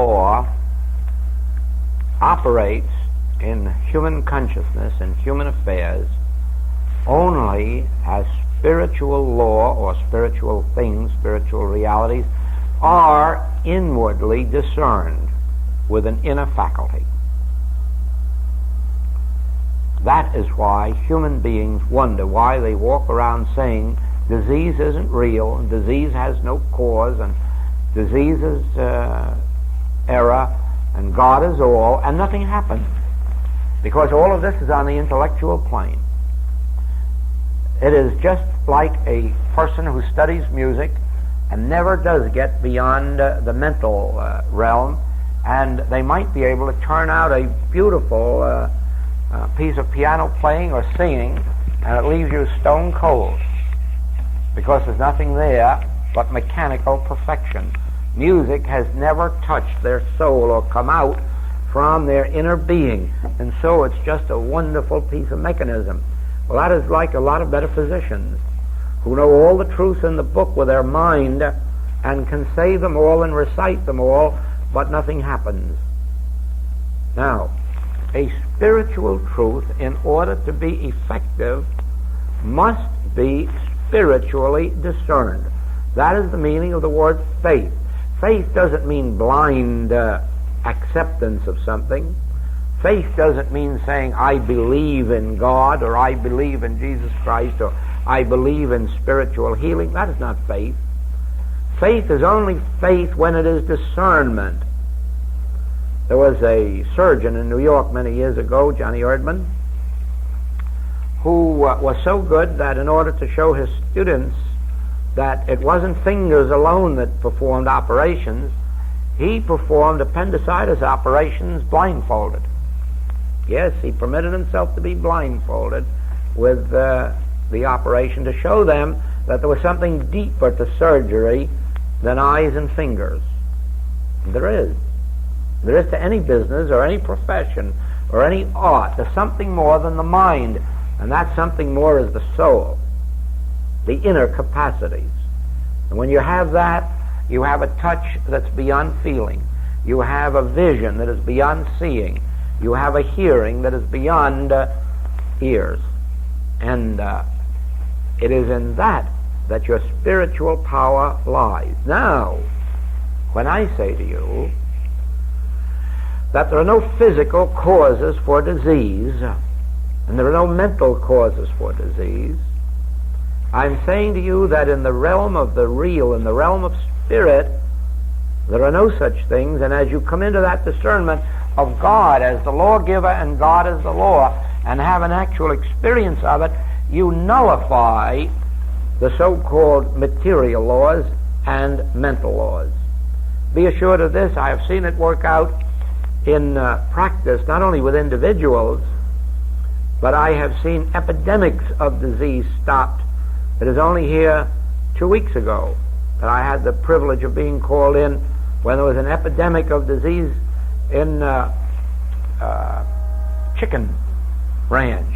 law operates in human consciousness and human affairs only as spiritual law or spiritual things, spiritual realities, are inwardly discerned with an inner faculty. That is why human beings wonder why they walk around saying disease isn't real, and disease has no cause, and disease is error, and God is all, and nothing happens. Because all of this is on the intellectual plane. It is just like a person who studies music and never does get beyond the mental realm, and they might be able to turn out a beautiful piece of piano playing or singing, and it leaves you stone cold because there's nothing there but mechanical perfection. Music has never touched their soul or come out from their inner being, and so it's just a wonderful piece of mechanism. Well, that is like a lot of metaphysicians who know all the truths in the book with their mind and can say them all and recite them all, but nothing happens. Now, a spiritual truth, in order to be effective, must be spiritually discerned. That is the meaning of the word faith. Faith doesn't mean blind acceptance of something. Faith doesn't mean saying, I believe in God, or I believe in Jesus Christ, or I believe in spiritual healing. That is not faith. Faith is only faith when it is discernment. There was a surgeon in New York many years ago, Johnny Erdman, who was so good that in order to show his students that it wasn't fingers alone that performed operations, he performed appendicitis operations blindfolded. Yes, he permitted himself to be blindfolded with the operation to show them that there was something deeper to surgery than eyes and fingers. There is. There is to any business or any profession or any art. There's something more than the mind, and that something more is the soul, the inner capacities. And when you have that, you have a touch that's beyond feeling. You have a vision that is beyond seeing. You have a hearing that is beyond ears. And it is in that that your spiritual power lies. Now, when I say to you that there are no physical causes for disease, and there are no mental causes for disease, I'm saying to you that in the realm of the real, in the realm of spirit, there are no such things, and as you come into that discernment of God as the lawgiver and God as the law, and have an actual experience of it, you nullify the so-called material laws and mental laws. Be assured of this, I have seen it work out in practice, not only with individuals, but I have seen epidemics of disease stopped. It is only here 2 weeks ago that I had the privilege of being called in when there was an epidemic of disease in chicken ranch,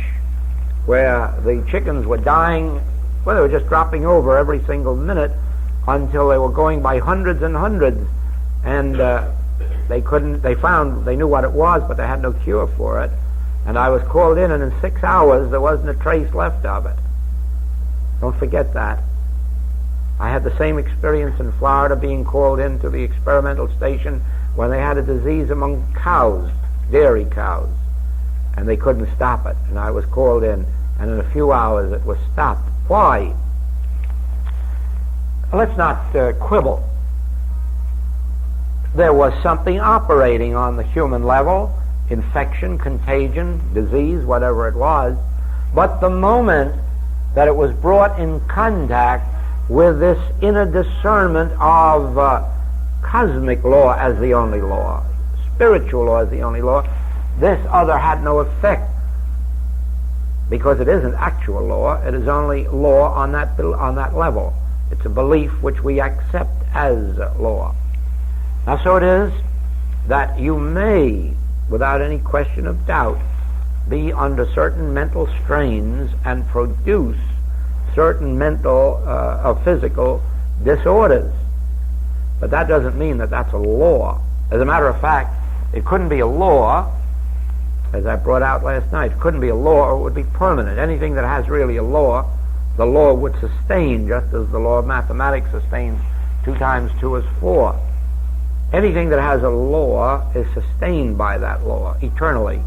where the chickens were dying. Well, they were just dropping over every single minute until they were going by hundreds and hundreds, and they knew what it was, but they had no cure for it. And I was called in, and in 6 hours there wasn't a trace left of it. Don't forget that. I had the same experience in Florida, being called into the experimental station when they had a disease among cows, dairy cows, and they couldn't stop it. And I was called in, and in a few hours it was stopped. Why? Let's not quibble. There was something operating on the human level, infection, contagion, disease, whatever it was, but the moment that it was brought in contact with this inner discernment of cosmic law as the only law, spiritual law as the only law, this other had no effect, because it isn't actual law. It is only law on that level. It's a belief which we accept as law. Now, so it is that you may, without any question of doubt, be under certain mental strains and produce certain mental or physical disorders. But that doesn't mean that that's a law. As a matter of fact, it couldn't be a law, as I brought out last night. It couldn't be a law, or it would be permanent. Anything that has really a law, the law would sustain, just as the law of mathematics sustains 2 times 2 is 4. Anything that has a law is sustained by that law eternally.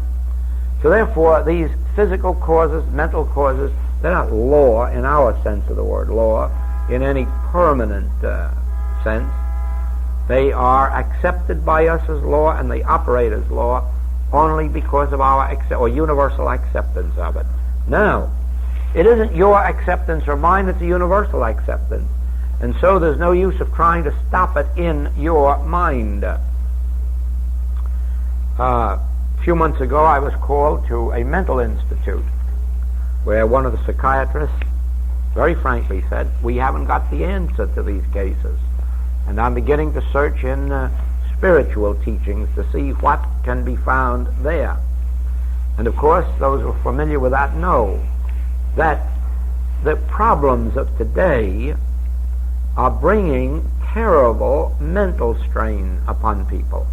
So therefore, these physical causes, mental causes, they're not law in our sense of the word law, in any permanent sense. They are accepted by us as law, and they operate as law only because of our universal acceptance of it. Now, it isn't your acceptance or mine, it's a universal acceptance. And so there's no use of trying to stop it in your mind. A few months ago I was called to a mental institute where one of the psychiatrists very frankly said, we haven't got the answer to these cases. And I'm beginning to search in spiritual teachings to see what can be found there. And of course, those who are familiar with that know that the problems of today are bringing terrible mental strain upon people.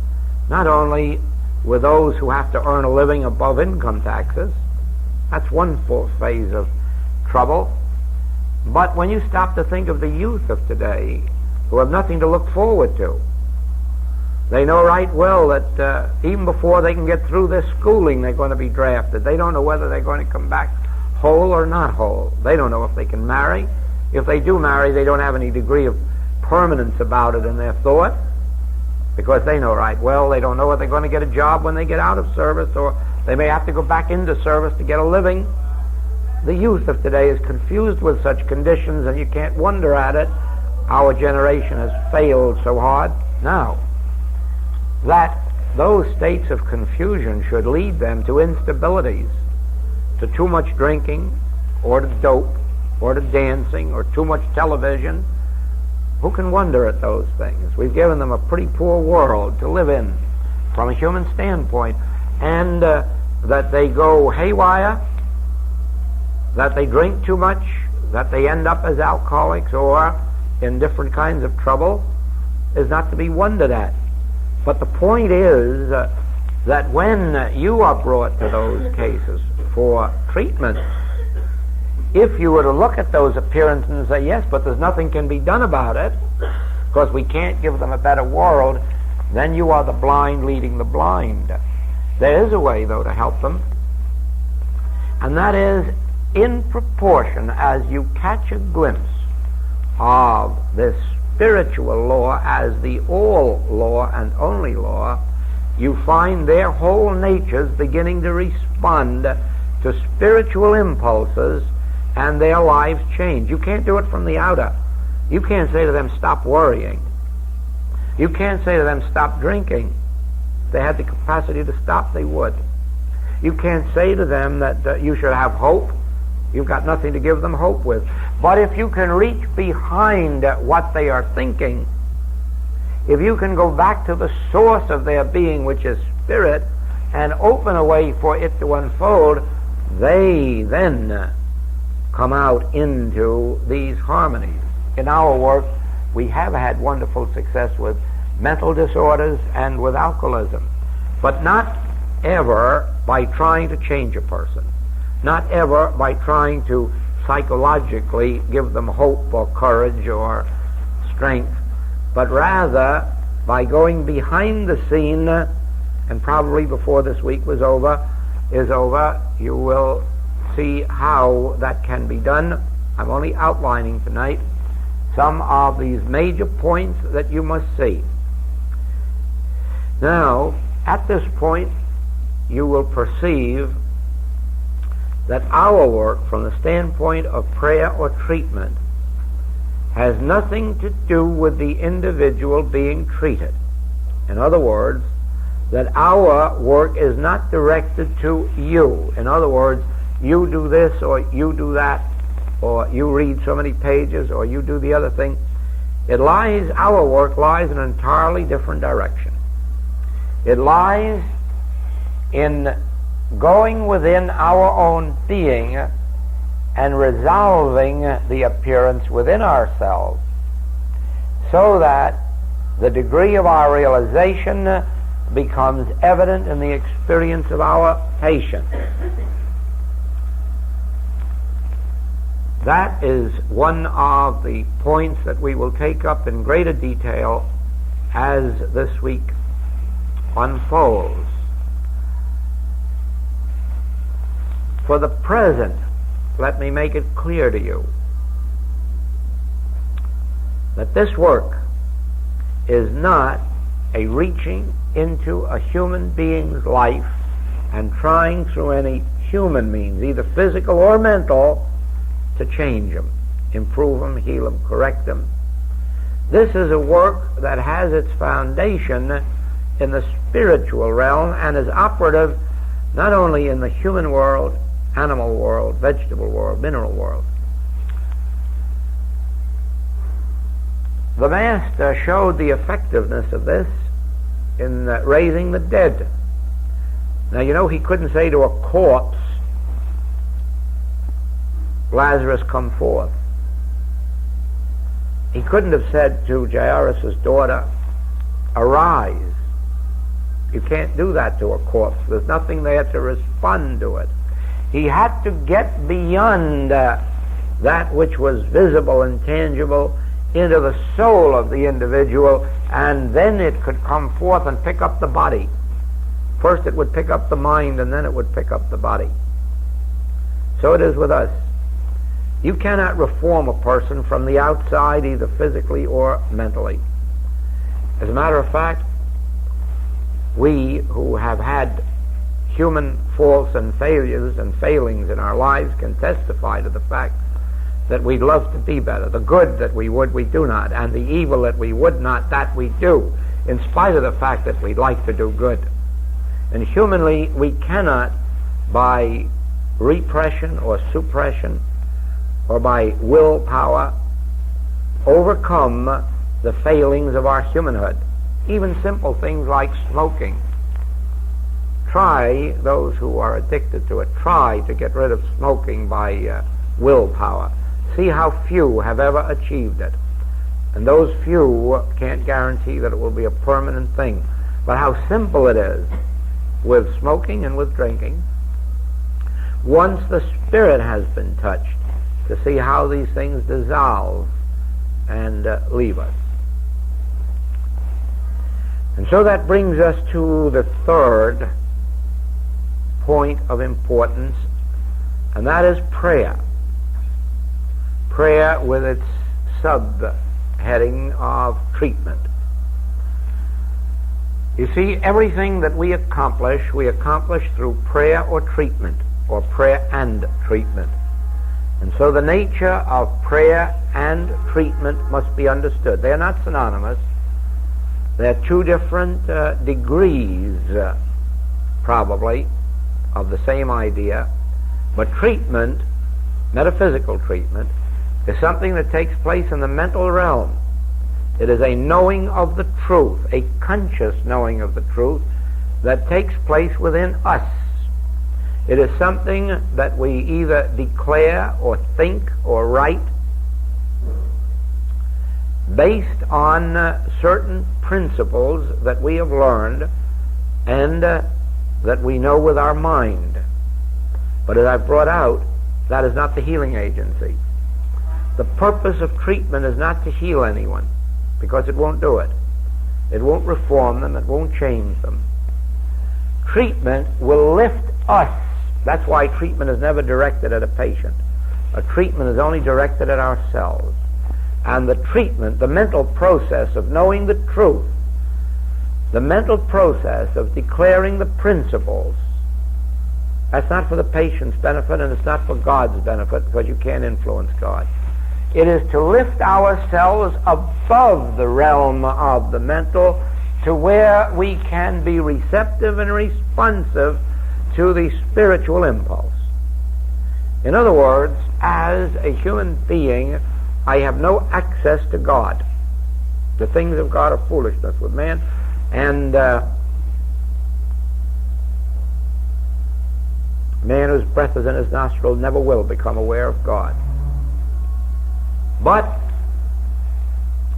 Not only with those who have to earn a living above income taxes, that's one full phase of trouble, but when you stop to think of the youth of today who have nothing to look forward to, they know right well that even before they can get through their schooling, they're going to be drafted. They don't know whether they're going to come back whole or not whole. They don't know if they can marry. If they do marry, they don't have any degree of permanence about it in their thought, because they know right well they don't know if they're going to get a job when they get out of service, or they may have to go back into service to get a living. The youth of today is confused with such conditions, and you can't wonder at it. Our generation has failed so hard. Now, that those states of confusion should lead them to instabilities, to too much drinking, or to dope, or to dancing, or too much television. Who can wonder at those things? We've given them a pretty poor world to live in from a human standpoint, and that they go haywire, that they drink too much, that they end up as alcoholics or in different kinds of trouble is not to be wondered at. But the point is that when you are brought to those cases for treatment, if you were to look at those appearances and say, yes, but there's nothing can be done about it, because we can't give them a better world, then you are the blind leading the blind. There is a way, though, to help them, and that is in proportion as you catch a glimpse of this spiritual law as the all law and only law, you find their whole natures beginning to respond to spiritual impulses, and their lives change. You can't do it from the outer. You can't say to them, stop worrying. You can't say to them, stop drinking. If they had the capacity to stop, they would. You can't say to them that you should have hope. You've got nothing to give them hope with. But if you can reach behind what they are thinking, if you can go back to the source of their being, which is spirit, and open a way for it to unfold, they then come out into these harmonies. In our work, we have had wonderful success with mental disorders and with alcoholism, but not ever by trying to change a person, not ever by trying to psychologically give them hope or courage or strength, but rather by going behind the scene, and probably before this week is over, you will see how that can be done. I'm only outlining tonight some of these major points that you must see. Now, at this point, you will perceive that our work from the standpoint of prayer or treatment has nothing to do with the individual being treated. In other words, that our work is not directed to you. In other words, you do this or you do that, or you read so many pages or you do the other thing. Our work lies in an entirely different direction. It lies in going within our own being and resolving the appearance within ourselves, so that the degree of our realization becomes evident in the experience of our patient. That is one of the points that we will take up in greater detail as this week unfolds. For the present, let me make it clear to you that this work is not a reaching into a human being's life and trying through any human means, either physical or mental, to change them, improve them, heal them, correct them. This is a work that has its foundation in the spiritual realm and is operative not only in the human world, animal world, vegetable world, mineral world. The Master showed the effectiveness of this in raising the dead. Now, you know, he couldn't say to a corpse, Lazarus, come forth. He couldn't have said to Jairus' daughter, arise. You can't do that to a corpse. There's nothing there to respond to it. He had to get beyond that which was visible and tangible into the soul of the individual, and then it could come forth and pick up the body. First it would pick up the mind, and then it would pick up the body. So it is with us. You cannot reform a person from the outside, either physically or mentally. As a matter of fact, we who have had human faults and failures and failings in our lives can testify to the fact that we'd love to be better. The good that we would, we do not, and the evil that we would not, that we do, in spite of the fact that we'd like to do good. And humanly, we cannot, by repression or suppression or by willpower, overcome the failings of our humanhood. Even simple things like smoking. Try, those who are addicted to it, try to get rid of smoking by willpower. See how few have ever achieved it. And those few can't guarantee that it will be a permanent thing. But how simple it is with smoking and with drinking, once the spirit has been touched, to see how these things dissolve and leave us. And so that brings us to the third point of importance, and that is prayer. Prayer with its subheading of treatment. You see, everything that we accomplish through prayer or treatment, or prayer and treatment. And so the nature of prayer and treatment must be understood. They are not synonymous. They are two different degrees, probably, of the same idea. But treatment, metaphysical treatment, is something that takes place in the mental realm. It is a knowing of the truth, a conscious knowing of the truth that takes place within us. It is something that we either declare or think or write based on certain principles that we have learned and that we know with our mind. But as I've brought out, that is not the healing agency. The purpose of treatment is not to heal anyone, because it won't do it. It won't reform them. It won't change them. Treatment will lift us. That's why treatment is never directed at a patient. A treatment is only directed at ourselves. And the treatment, the mental process of knowing the truth, the mental process of declaring the principles, that's not for the patient's benefit, and it's not for God's benefit, because you can't influence God. It is to lift ourselves above the realm of the mental to where we can be receptive and responsive to the spiritual impulse. In other words, as a human being, I have no access to God. The things of God are foolishness with man, and man whose breath is in his nostril never will become aware of God. But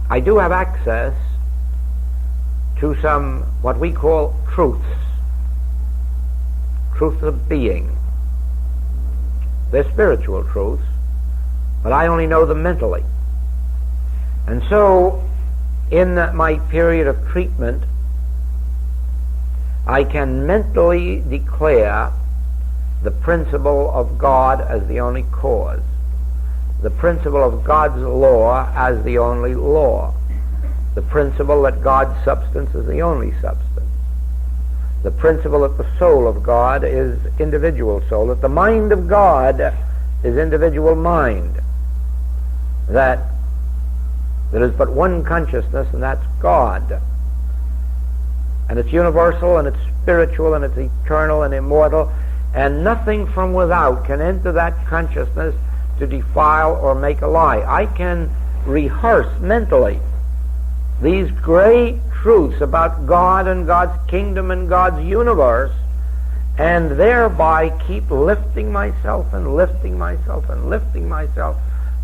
I do have access to some what we call truths of being. They're spiritual truths, but I only know them mentally. And so, in my period of treatment, I can mentally declare the principle of God as the only cause, the principle of God's law as the only law, the principle that God's substance is the only substance, the principle that the soul of God is individual soul, that the mind of God is individual mind, that there is but one consciousness, and that's God. And it's universal, and it's spiritual, and it's eternal and immortal, and nothing from without can enter that consciousness to defile or make a lie. I can rehearse mentally these great truths about God and God's kingdom and God's universe, and thereby keep lifting myself and lifting myself and lifting myself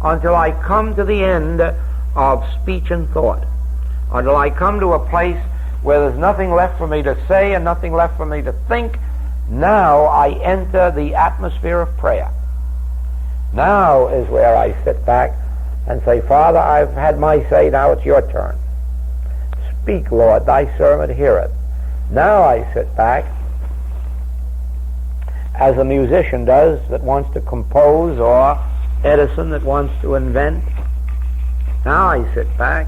until I come to the end of speech and thought, until I come to a place where there's nothing left for me to say and nothing left for me to think. Now I enter the atmosphere of prayer. Now is where I sit back and say, Father, I've had my say, now it's your turn. Speak, Lord, thy servant heareth. Now I sit back, as a musician does that wants to compose, or Edison that wants to invent. Now I sit back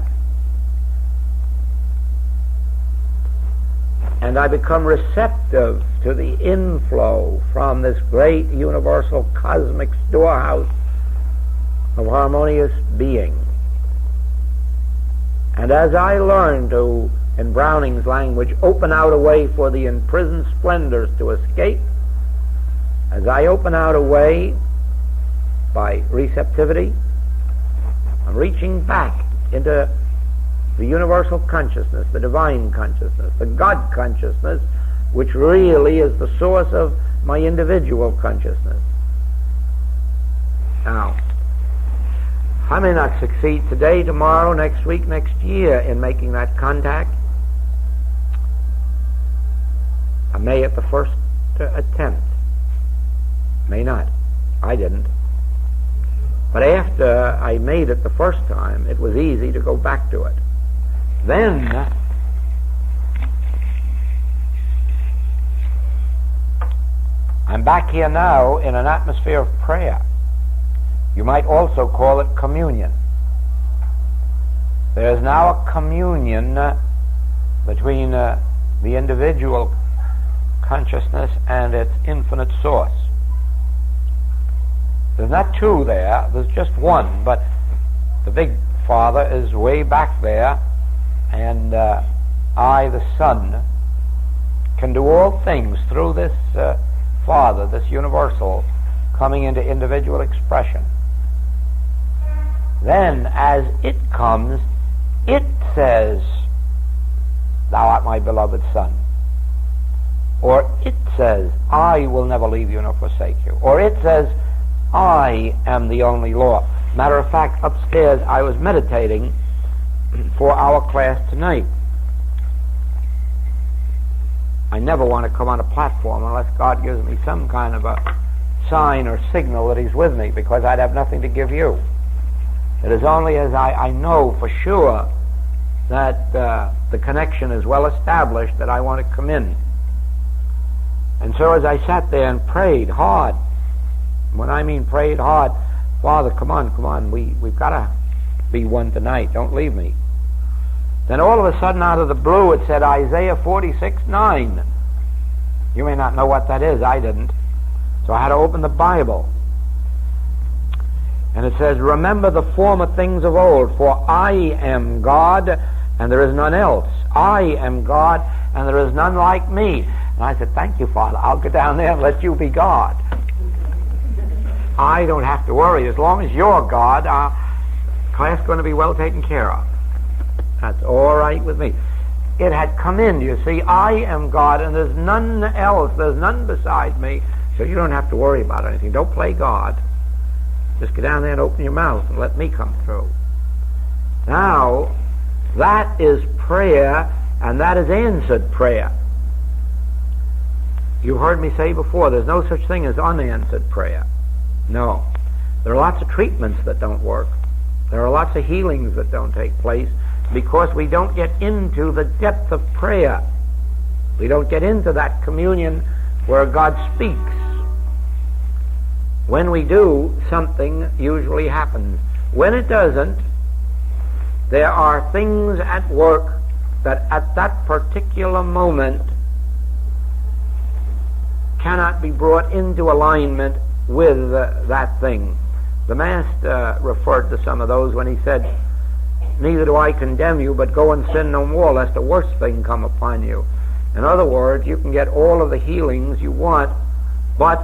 and I become receptive to the inflow from this great universal cosmic storehouse of harmonious being. And as I learn to, in Browning's language, open out a way for the imprisoned splendors to escape, as I open out a way by receptivity, I'm reaching back into the universal consciousness, the divine consciousness, the God consciousness, which really is the source of my individual consciousness. Now, I may not succeed today, tomorrow, next week, next year in making that contact. I may at the first attempt. May not. I didn't. But after I made it the first time, it was easy to go back to it. Then I'm back here now in an atmosphere of prayer. You might also call it communion. There is now a communion between the individual consciousness and its infinite source. There's not two there, there's just one, but the big Father is way back there, and I, the Son, can do all things through this Father, this universal, coming into individual expression. Then, as it comes, it says, Thou art my beloved Son. Or it says, I will never leave you nor forsake you. Or it says, I am the only law. Matter of fact, upstairs I was meditating for our class tonight. I never want to come on a platform unless God gives me some kind of a sign or signal that He's with me, because I'd have nothing to give you. It is only as I know for sure that the connection is well established that I want to come in. And so as I sat there and prayed hard, when I mean prayed hard, Father, come on, we've got to be one tonight, don't leave me. Then all of a sudden out of the blue it said Isaiah 46:9. You may not know what that is, I didn't. So I had to open the Bible. And it says, Remember the former things of old, for I am God, and there is none else. I am God, and there is none like me. And I said, Thank you, Father. I'll go down there and let you be God. I don't have to worry. As long as you're God, class going to be well taken care of. That's all right with me. It had come in, you see. I am God, and there's none else. There's none beside me. So you don't have to worry about anything. Don't play God. Just get down there and open your mouth and let me come through. Now, that is prayer and that is answered prayer. You heard me say before, there's no such thing as unanswered prayer. No. There are lots of treatments that don't work. There are lots of healings that don't take place because we don't get into the depth of prayer. We don't get into that communion where God speaks. When we do, something usually happens. When it doesn't, there are things at work that at that particular moment cannot be brought into alignment with that thing. The Master referred to some of those when he said, "Neither do I condemn you, but go and sin no more, lest a worse thing come upon you." In other words, you can get all of the healings you want, but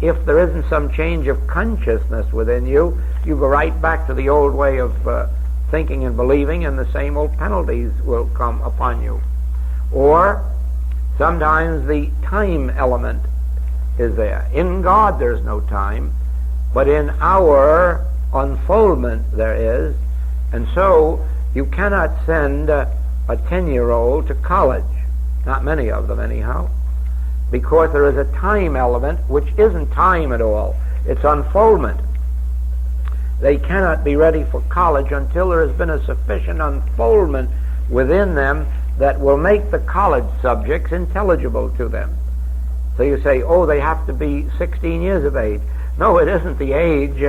if there isn't some change of consciousness within you, you go right back to the old way of thinking and believing, and the same old penalties will come upon you. Or sometimes the time element is there. In God there's no time, but in our unfoldment there is, and so you cannot send a 10-year-old to college, not many of them anyhow, because there is a time element which isn't time at all. It's unfoldment. They cannot be ready for college until there has been a sufficient unfoldment within them that will make the college subjects intelligible to them. So you say, oh, they have to be 16 years of age. No, it isn't the age,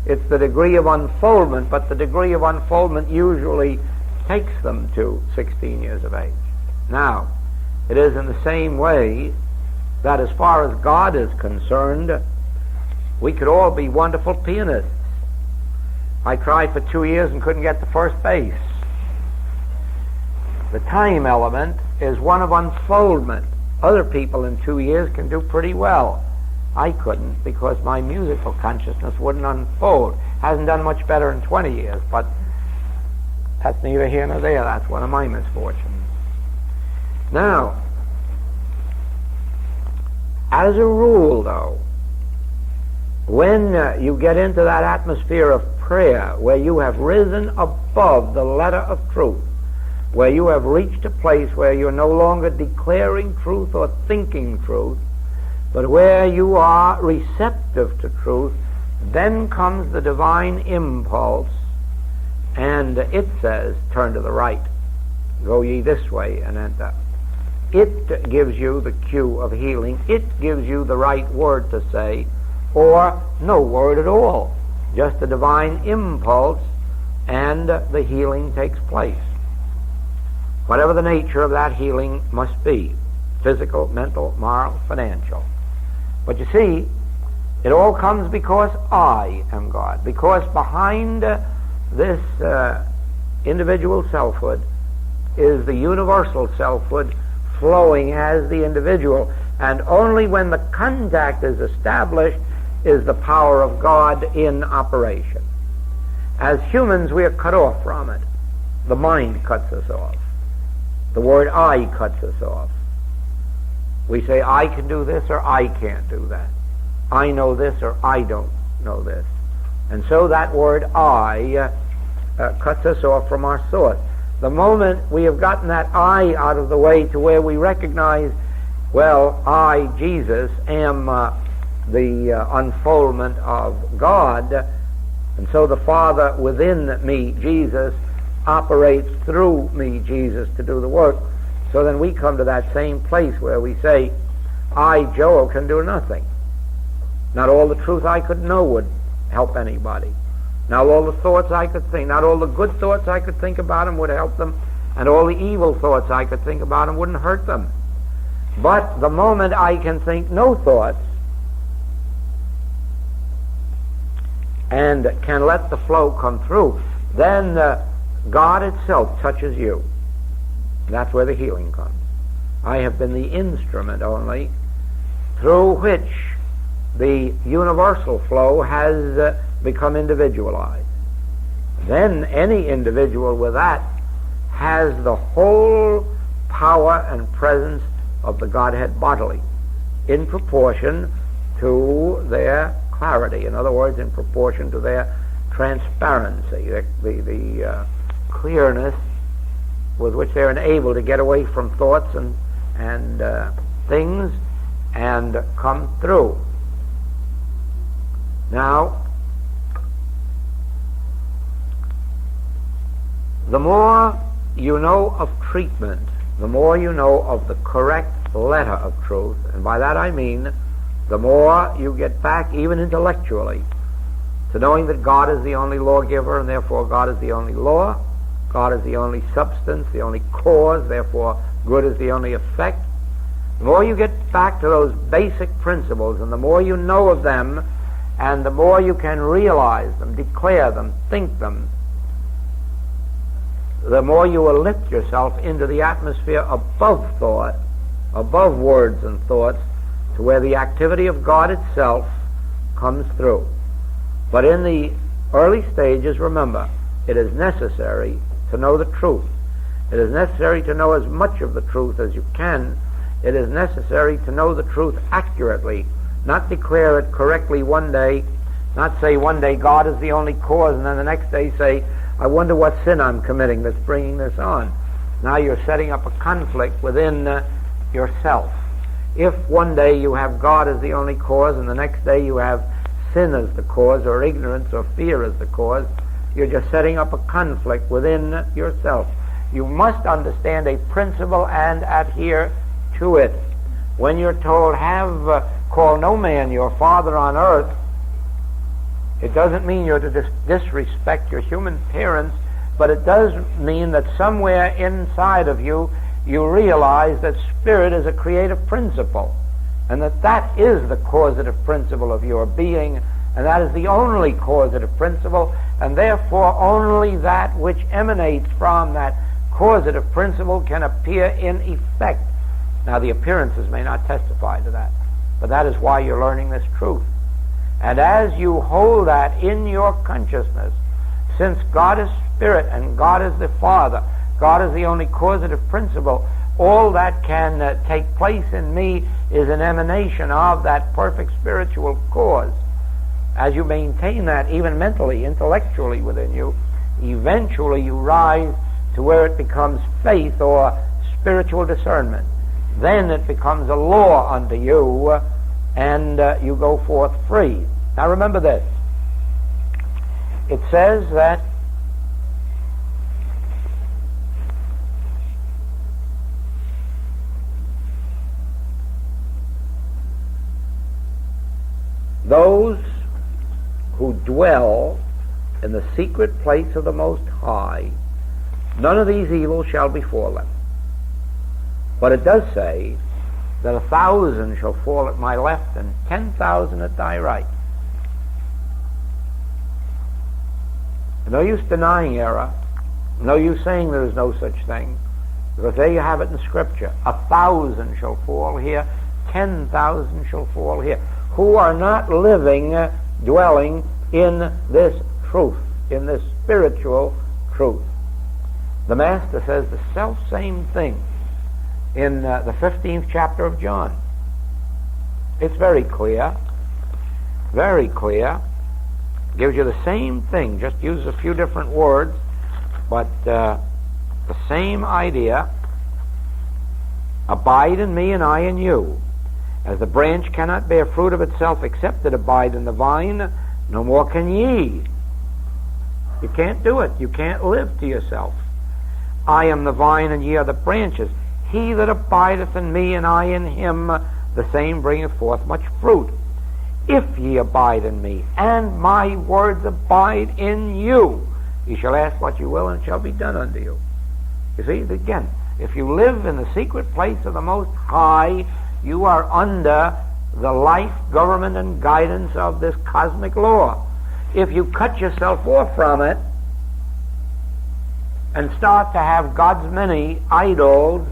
it's the degree of unfoldment, but the degree of unfoldment usually takes them to 16 years of age. Now, it is in the same way that as far as God is concerned, we could all be wonderful pianists. I tried for 2 years and couldn't get to first base. The time element is one of unfoldment. Other people in 2 years can do pretty well. I couldn't because my musical consciousness wouldn't unfold. Hasn't done much better in 20 years, but that's neither here nor there. That's one of my misfortunes. Now, as a rule, though, when you get into that atmosphere of prayer where you have risen above the letter of truth, where you have reached a place where you're no longer declaring truth or thinking truth, but where you are receptive to truth, then comes the divine impulse, and it says, turn to the right, go ye this way and enter. It gives you the cue of healing. It gives you the right word to say, or no word at all, just a divine impulse, and the healing takes place. Whatever the nature of that healing must be, physical, mental, moral, financial. But you see, it all comes because I am God, because behind this individual selfhood is the universal selfhood flowing as the individual, and only when the contact is established is the power of God in operation. As humans, we are cut off from it. The mind cuts us off. The word I cuts us off. We say, I can do this or I can't do that. I know this or I don't know this. And so that word I cuts us off from our source. The moment we have gotten that I out of the way to where we recognize, well, I, Jesus, am the unfoldment of God, and so the Father within me, Jesus, operates through me, Jesus, to do the work. So then we come to that same place where we say, I, Joel, can do nothing. Not all the truth I could know would help anybody. Not all the thoughts I could think, not all the good thoughts I could think about him would help them, and all the evil thoughts I could think about him wouldn't hurt them. But the moment I can think no thoughts and can let the flow come through, then God itself touches you. That's where the healing comes. I have been the instrument only through which the universal flow has become individualized. Then any individual with that has the whole power and presence of the Godhead bodily in proportion to their clarity. In other words, in proportion to their transparency, the clearness with which they're enabled to get away from thoughts and things and come through. Now, the more you know of treatment, the more you know of the correct letter of truth, and by that I mean the more you get back, even intellectually, to knowing that God is the only lawgiver, and therefore God is the only law, God is the only substance, the only cause, therefore good is the only effect. The more you get back to those basic principles, and the more you know of them, and the more you can realize them, declare them, think them, the more you will lift yourself into the atmosphere above thought, above words and thoughts, to where the activity of God itself comes through. But in the early stages, remember, it is necessary to know the truth. It is necessary to know as much of the truth as you can. It is necessary to know the truth accurately, not declare it correctly one day, not say one day God is the only cause, and then the next day say, I wonder what sin I'm committing that's bringing this on. Now you're setting up a conflict within yourself. If one day you have God as the only cause, and the next day you have sin as the cause, or ignorance or fear as the cause, you're just setting up a conflict within yourself. You must understand a principle and adhere to it. When you're told, call no man your father on earth, it doesn't mean you're to disrespect your human parents, but it does mean that somewhere inside of you, you realize that spirit is a creative principle, and that is the causative principle of your being, and that is the only causative principle, and therefore only that which emanates from that causative principle can appear in effect. Now the appearances may not testify to that, but that is why you're learning this truth. And as you hold that in your consciousness, since God is spirit and God is the Father, God is the only causative principle, all that can take place in me is an emanation of that perfect spiritual cause. As you maintain that, even mentally, intellectually within you, eventually you rise to where it becomes faith or spiritual discernment. Then it becomes a law unto you, and you go forth free. Now remember this. It says that those who dwell in the secret place of the Most High, none of these evils shall befall them. But it does say that 1,000 shall fall at my left and 10,000 at thy right. No use denying error. No use saying there is no such thing, because there you have it in Scripture. 1,000 shall fall here, 10,000 shall fall here, who are not living, dwelling in this truth, in this spiritual truth. The Master says the self-same thing in the 15th chapter of John. It's very clear, very clear. Gives you the same thing, just uses a few different words, but the same idea. Abide in me and I in you. As the branch cannot bear fruit of itself except it abide in the vine, no more can ye. You can't do it. You can't live to yourself. I am the vine and ye are the branches. He that abideth in me and I in him, the same bringeth forth much fruit. If ye abide in me, and my words abide in you, ye shall ask what you will, and it shall be done unto you. You see, again, if you live in the secret place of the Most High, you are under the life, government, and guidance of this cosmic law. If you cut yourself off from it and start to have God's many idols,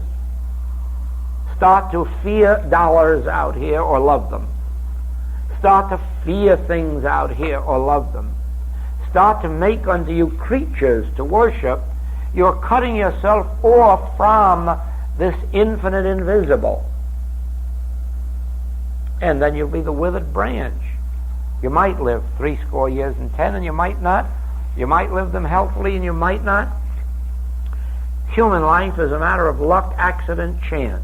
start to fear dollars out here or love them, start to fear things out here or love them, start to make unto you creatures to worship, you're cutting yourself off from this infinite invisible. And then you'll be the withered branch. You might live 80 years and 10, and you might not. You might live them healthily, and you might not. human life is a matter of luck, accident, chance.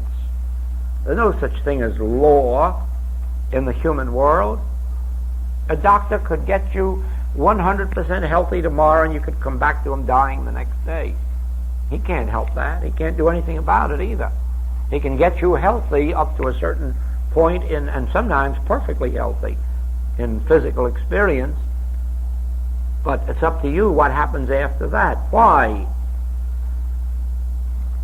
There's no such thing as law in the human world. A doctor could get you 100% healthy tomorrow and you could come back to him dying the next day. He can't help that. He can't do anything about it either. He can get you healthy up to a certain point and sometimes perfectly healthy in physical experience. But it's up to you what happens after that. Why?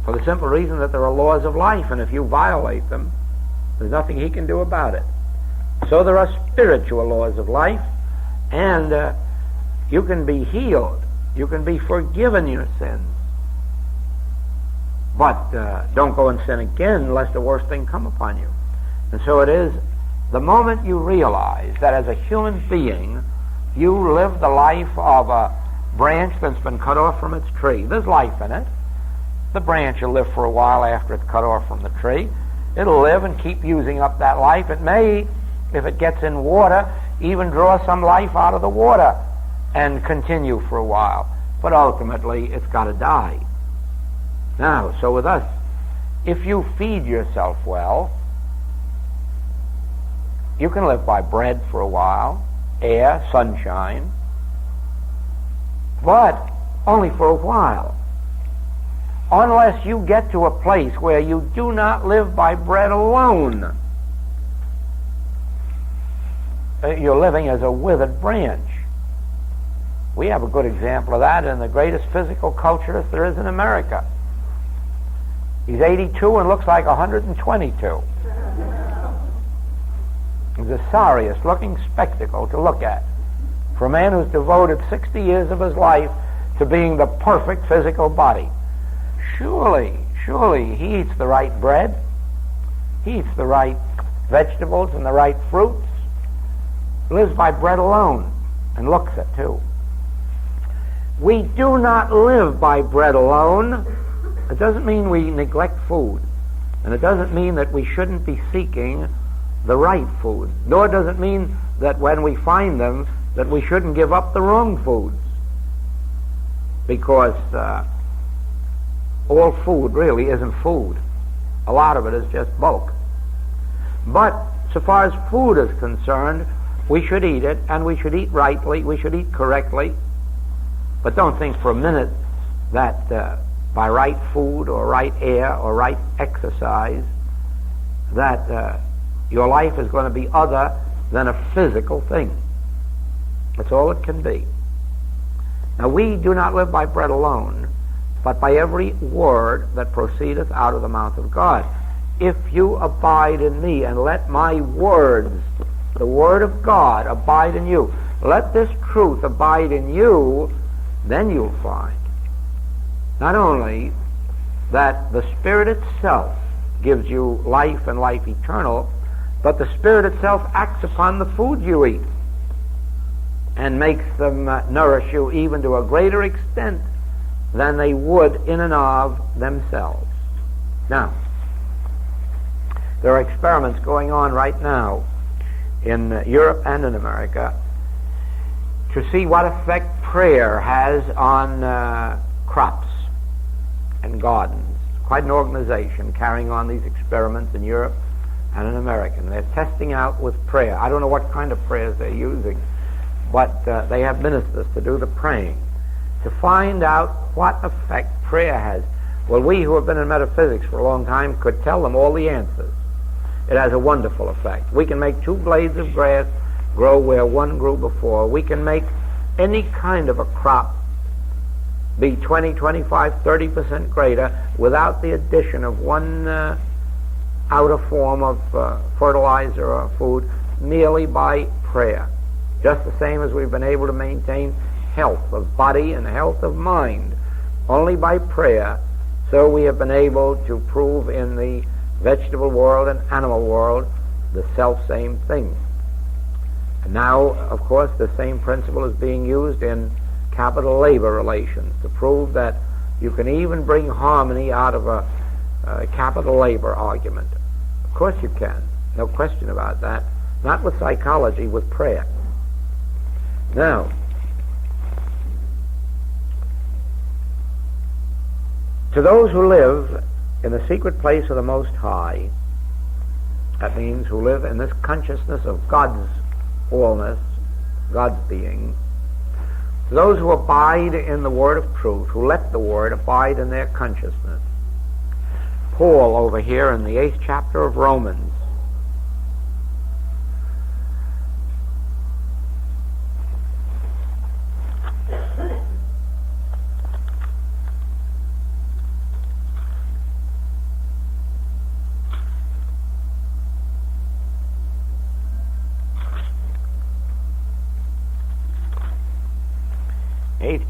For the simple reason that there are laws of life, and if you violate them, there's nothing he can do about it. So there are spiritual laws of life, and you can be healed. You can be forgiven your sins. But don't go and sin again lest the worst thing come upon you. And so it is the moment you realize that as a human being you live the life of a branch that's been cut off from its tree. There's life in it. The branch will live for a while after it's cut off from the tree. It'll live and keep using up that life. It may, if it gets in water, even draw some life out of the water and continue for a while. But ultimately, it's got to die. Now, so with us, if you feed yourself well, you can live by bread for a while, air, sunshine, but only for a while. Unless you get to a place where you do not live by bread alone. You're living as a withered branch. We have a good example of that in the greatest physical culturist there is in America. He's 82 and looks like 122. It's the sorriest looking spectacle to look at for a man who's devoted 60 years of his life to being the perfect physical body. Surely he eats the right bread, he eats the right vegetables and the right fruits, lives by bread alone, and looks it too. We do not live by bread alone. It doesn't mean we neglect food, and it doesn't mean that we shouldn't be seeking the right food, nor does it mean that when we find them that we shouldn't give up the wrong foods, because all food really isn't food. A lot of it is just bulk. But so far as food is concerned, we should eat it, and we should eat rightly, we should eat correctly. But don't think for a minute that by right food or right air or right exercise that your life is going to be other than a physical thing. That's all it can be. Now, we do not live by bread alone, but by every word that proceedeth out of the mouth of God. If you abide in me and let my words, the word of God, abide in you, let this truth abide in you, then you'll find not only that the Spirit itself gives you life and life eternal, but the Spirit itself acts upon the food you eat and makes them nourish you even to a greater extent than they would in and of themselves. Now, there are experiments going on right now in Europe and in America to see what effect prayer has on crops and gardens. Quite an organization carrying on these experiments in Europe and in America. And they're testing out with prayer. I don't know what kind of prayers they're using, but they have ministers to do the praying to find out what effect prayer has. Well, we who have been in metaphysics for a long time could tell them all the answers. It has a wonderful effect. We can make 2 blades of grass grow where one grew before. We can make any kind of a crop be 20, 25, 30% greater without the addition of one outer form of fertilizer or food, merely by prayer. Just the same as we've been able to maintain health of body and health of mind only by prayer, so we have been able to prove in the vegetable world and animal world the self-same thing. And now, of course, the same principle is being used in capital labor relations to prove that you can even bring harmony out of a capital labor argument. Of course you can, no question about that. Not with psychology, with prayer. Now, To those who live in the secret place of the Most High, that means who live in this consciousness of God's allness, God's being, to those who abide in the word of truth, who let the word abide in their consciousness. Paul over here in the 8th chapter of Romans,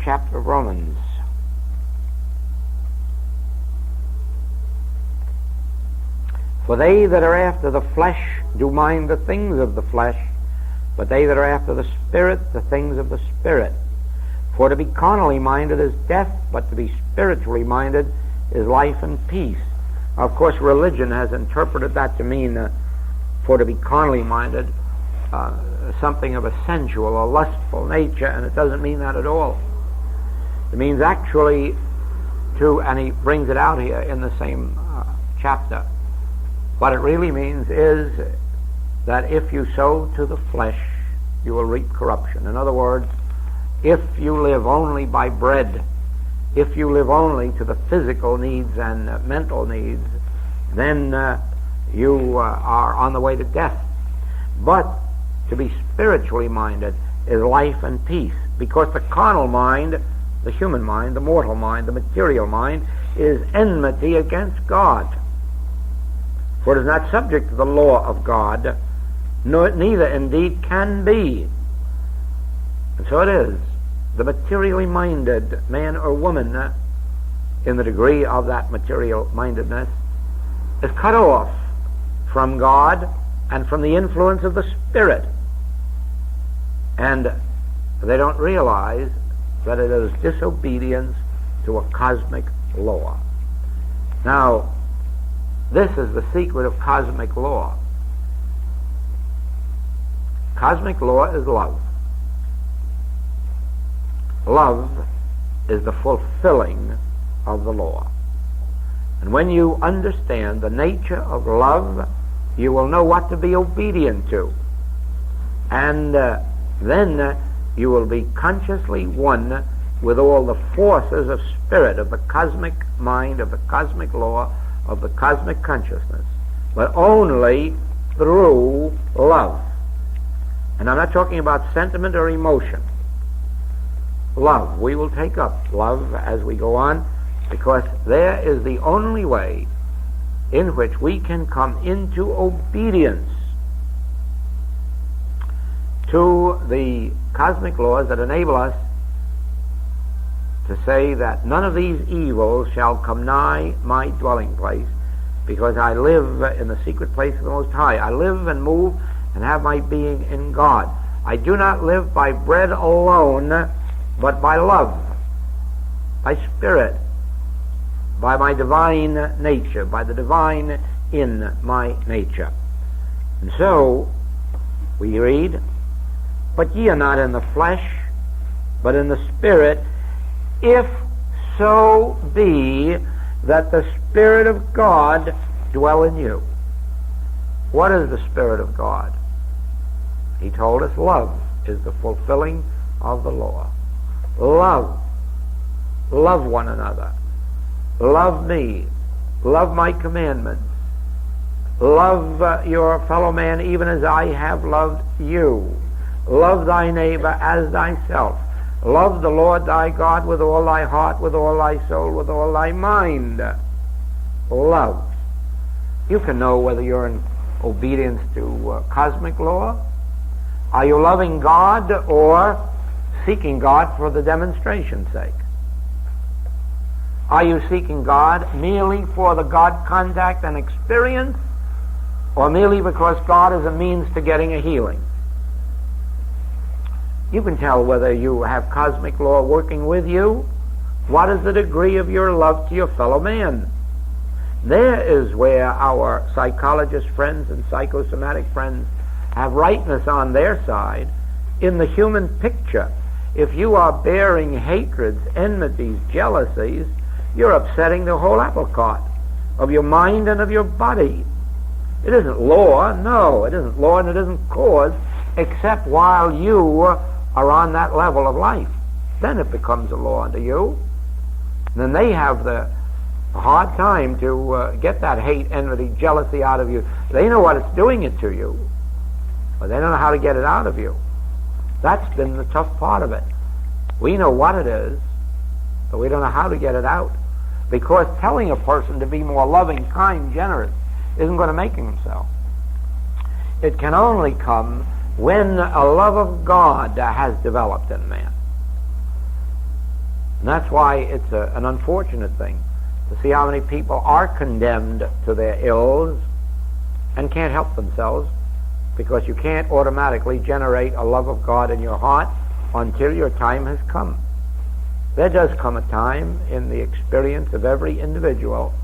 chapter of Romans. For they that are after the flesh do mind the things of the flesh, but they that are after the Spirit, the things of the Spirit. For to be carnally minded is death, but to be spiritually minded is life and peace. Of course, religion has interpreted that to mean for to be carnally minded, something of a sensual or lustful nature, and it doesn't mean that at all. It means actually and he brings it out here in the same chapter, what it really means is that if you sow to the flesh, you will reap corruption. In other words, if you live only by bread, if you live only to the physical needs and mental needs, then you are on the way to death. But to be spiritually minded is life and peace, because the carnal mind, the human mind, the mortal mind, the material mind, is enmity against God. For it is not subject to the law of God, neither indeed can be. And so it is. The materially minded man or woman, in the degree of that material mindedness, is cut off from God and from the influence of the Spirit. And they don't realize that it is disobedience to a cosmic law. Now, this is the secret of cosmic law. Cosmic law is love. Love is the fulfilling of the law. And when you understand the nature of love, you will know what to be obedient to. And then you will be consciously one with all the forces of spirit, of the cosmic mind, of the cosmic law, of the cosmic consciousness, but only through love. And I'm not talking about sentiment or emotion. Love. We will take up love as we go on, because there is the only way in which we can come into obedience to the cosmic laws that enable us to say that none of these evils shall come nigh my dwelling place, because I live in the secret place of the Most High. I live and move and have my being in God. I do not live by bread alone, but by love, by spirit, by my divine nature, by the divine in my nature. And so we read, but ye are not in the flesh, but in the Spirit, if so be that the Spirit of God dwell in you. What is the Spirit of God? He told us love is the fulfilling of the law. Love. Love one another. Love me. Love my commandments. Love your fellow man even as I have loved you. Love thy neighbor as thyself. Love the Lord thy God with all thy heart, with all thy soul, with all thy mind. Love. You can know whether you're in obedience to cosmic law. Are you loving God or seeking God for the demonstration's sake? Are you seeking God merely for the God contact and experience, or merely because God is a means to getting a healing? You can tell whether you have cosmic law working with you. What is the degree of your love to your fellow man? There is where our psychologist friends and psychosomatic friends have rightness on their side. In the human picture, if you are bearing hatreds, enmities, jealousies, you're upsetting the whole apple cart of your mind and of your body. It isn't law, no, it isn't law and it isn't cause, except while you are on that level of life. Then it becomes a law unto you. And then they have the hard time to get that hate, envy, jealousy out of you. They know what it's doing it to you, but they don't know how to get it out of you. That's been the tough part of it. We know what it is, but we don't know how to get it out. Because telling a person to be more loving, kind, generous isn't going to make him so. It can only come when a love of God has developed in man. And that's why it's an unfortunate thing to see how many people are condemned to their ills and can't help themselves, because you can't automatically generate a love of God in your heart until your time has come. There does come a time in the experience of every individual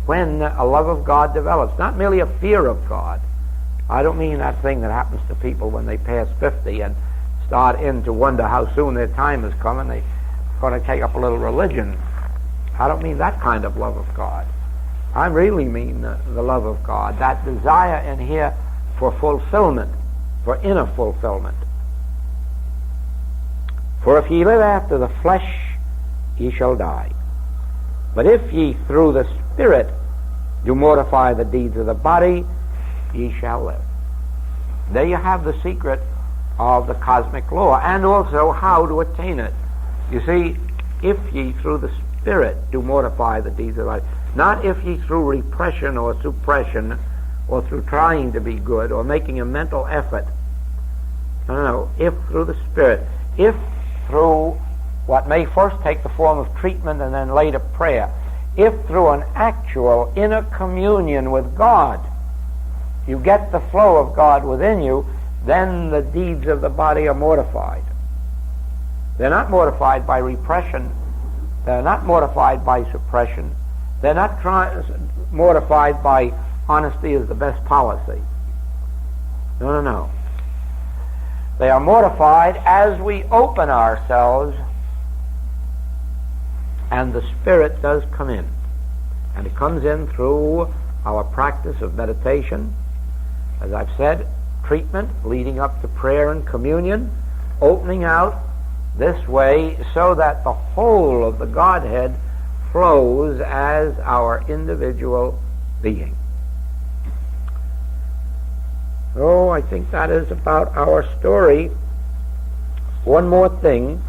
when a love of God develops, not merely a fear of God. I don't mean that thing that happens to people when they pass 50 and start in to wonder how soon their time has come and they're going to take up a little religion. I don't mean that kind of love of God. I really mean the love of God, that desire in here for fulfillment, for inner fulfillment. For if ye live after the flesh, ye shall die. But if ye through the Spirit do mortify the deeds of the body, ye shall live. There you have the secret of the cosmic law, and also how to attain it. You see, if ye through the Spirit do mortify the deeds of the body, not if ye through repression or suppression or through trying to be good or making a mental effort. No, if through the Spirit, if through what may first take the form of treatment and then later prayer, if through an actual inner communion with God you get the flow of God within you, then the deeds of the body are mortified. They're not mortified by repression. They're not mortified by suppression. They're not mortified by honesty is the best policy. No. They are mortified as we open ourselves and the Spirit does come in. And it comes in through our practice of meditation. As I've said, treatment leading up to prayer and communion, opening out this way so that the whole of the Godhead flows as our individual being. Oh, I think that is about our story. One more thing.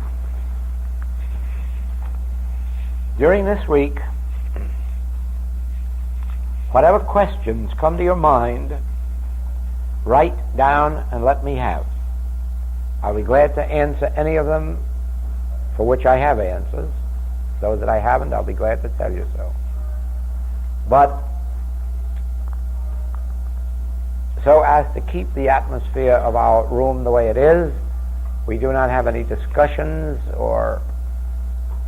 During this week, whatever questions come to your mind, write down and let me have. I'll be glad to answer any of them for which I have answers. Those that I haven't, I'll be glad to tell you so. But so as to keep the atmosphere of our room the way it is, we do not have any discussions or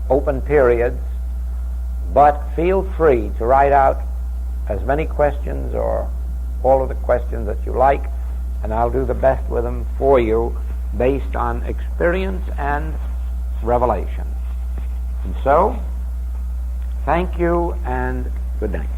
open periods, but feel free to write out as many questions or all of the questions that you like, and I'll do the best with them for you based on experience and revelation. And so, thank you and good night.